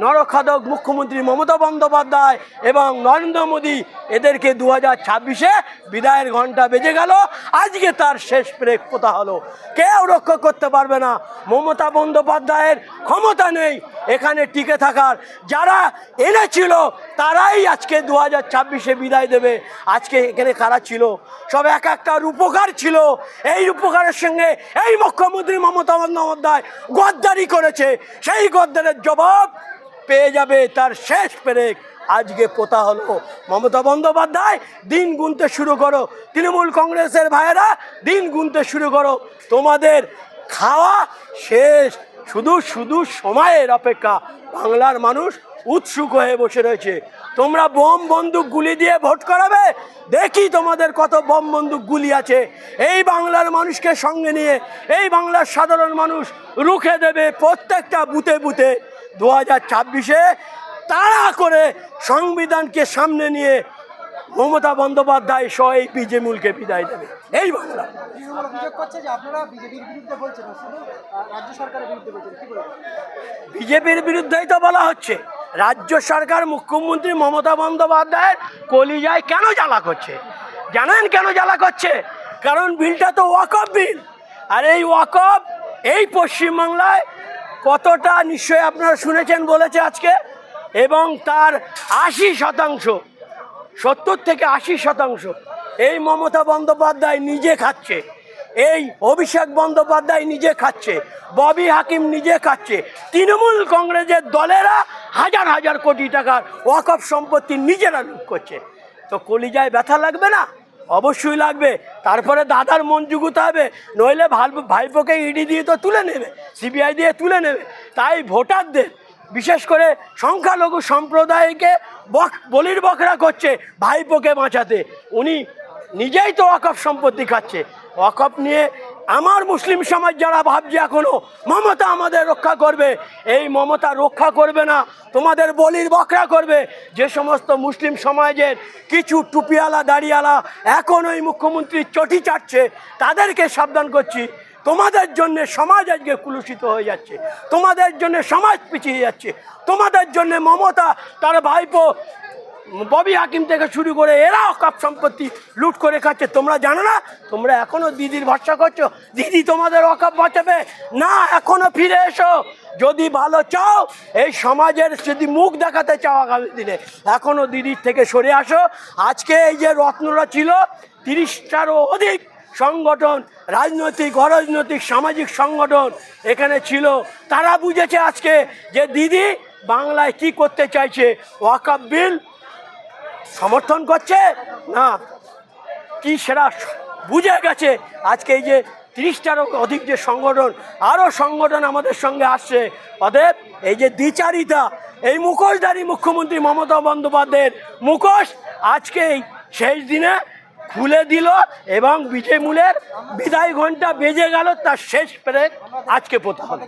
নরখাদক মুখ্যমন্ত্রী মমতা বন্দ্যোপাধ্যায় এবং নরেন্দ্র মোদী এদেরকে 2026-এ বিদায়ের ঘণ্টা বেজে গেল। আজকে তার শেষ ব্রেক পোতা হলো। কেউ রক্ষা করতে পারবে না। মমতা বন্দ্যোপাধ্যায়ের ক্ষমতা নেই এখানে টিকে থাকার। যারা এনেছিল তারাই আজকে 2026-এ বিদায় দেবে। আজকে এখানে কারা ছিল? সব এক একটা রূপকার ছিল। এই রূপকারের সঙ্গে এই মুখ্যমন্ত্রী মমতা বন্দ্যোপাধ্যায় গদ্দারি করেছে। সেই গদ্দারের জবাব পেয়ে যাবে। তার শেষ পেরেক আজকে পোতা হলো। মমতা বন্দ্যোপাধ্যায় দিন গুনতে শুরু করো। তৃণমূল কংগ্রেসের ভাইয়েরা দিন গুনতে শুরু করো। তোমাদের খাওয়া শেষ। শুধু সময়ের অপেক্ষা। বাংলার মানুষ উৎসুক হয়ে বসে রয়েছে। তোমরা বোম বন্দুক গুলি দিয়ে ভোট করাবে, দেখি তোমাদের কত বোম বন্দুক গুলি আছে। এই বাংলার মানুষকে সঙ্গে নিয়ে এই বাংলার সাধারণ মানুষ রুখে দেবে প্রত্যেকটা বুথে বুথে। 2026-এ তাড়া করে সংবিধানকে সামনে নিয়ে মমতা বন্দ্যোপাধ্যায় সহ এই বিজেমূলকে বিদায় দেবে। এই বাংলা বিজেপির বিরুদ্ধেই তো বলা হচ্ছে। রাজ্য সরকার মুখ্যমন্ত্রী মমতা বন্দ্যোপাধ্যায়ের কলিজায় কেন জ্বালা করছে জানেন? কেন জ্বালা করছে? কারণ বিলটা তো ওয়াকফ বিল। আর এই ওয়াকফ এই পশ্চিমবাংলায় কতটা নিশ্চয়ই আপনারা শুনেছেন বলেছে আজকে, এবং তার 80%, 70 থেকে 80% এই মমতা বন্দ্যোপাধ্যায় নিজে খাচ্ছে, এই অভিষেক বন্দ্যোপাধ্যায় নিজে খাচ্ছে, ববি হাকিম নিজে খাচ্ছে, তৃণমূল কংগ্রেসের দলেরা হাজার হাজার কোটি টাকার ওয়াকফ সম্পত্তি নিজেরা লুট করছে। তো কলিজায় ব্যথা লাগবে না? অবশ্যই লাগবে। তারপরে দাদার মন জুগুতে হবে, নইলে ভাইপোকে ইডি দিয়ে তো তুলে নেবে, সিবিআই দিয়ে তুলে নেবে। তাই ভোটারদের, বিশেষ করে সংখ্যালঘু সম্প্রদায়কে বলির বকরা করছে ভাইপোকে বাঁচাতে। উনি নিজেই তো ওয়াকফ সম্পত্তি খাচ্ছে। ওয়াকফ নিয়ে আমার মুসলিম সমাজ যারা ভাবছে এখনো মমতা আমাদের রক্ষা করবে, এই মমতা রক্ষা করবে না, তোমাদের বলির বকরা করবে। যে সমস্ত মুসলিম সমাজের কিছু টুপিওয়ালা দাড়িওয়ালা এখন ওই মুখ্যমন্ত্রীর চটি চাটছে, তাদেরকে সাবধান করছি। তোমাদের জন্য সমাজ আজকে কুলুষিত হয়ে যাচ্ছে, তোমাদের জন্য সমাজ পিছিয়ে যাচ্ছে, তোমাদের জন্য মমতা তার ভাইপো ববি হাকিম থেকে শুরু করে এরা ওয়াকফ সম্পত্তি লুট করে খাচ্ছে। তোমরা জানো না? তোমরা এখনো দিদির ভরসা করছো দিদি তোমাদের ওয়াকফ বাঁচাবে না। এখনো ফিরে এসো। যদি ভালো চাও, এই সমাজের যদি মুখ দেখাতে চাও আগামী দিনে, এখনো দিদির থেকে সরে আসো। আজকে এই যে রত্নরা ছিল, 30টারও অধিক সংগঠন, রাজনৈতিক অরাজনৈতিক সামাজিক সংগঠন এখানে ছিল। তারা বুঝেছে আজকে যে দিদি বাংলায় কি করতে চাইছে। ওয়াকফ বিল সমর্থন করছে না কি সেটা বুঝে গেছে। আজকে এই যে 30টারও অধিক যে সংগঠন, আরও সংগঠন আমাদের সঙ্গে আসছে। অতএব এই যে দ্বিচারিতা, এই মুখোশধারী মুখ্যমন্ত্রী মমতা বন্দ্যোপাধ্যায়ের মুখোশ আজকেই শেষ দিনে খুলে দিল, এবং বিজেমূলের বিদায় ঘণ্টা বেজে গেল। তার শেষ পেরে আজকে পোতা হলো।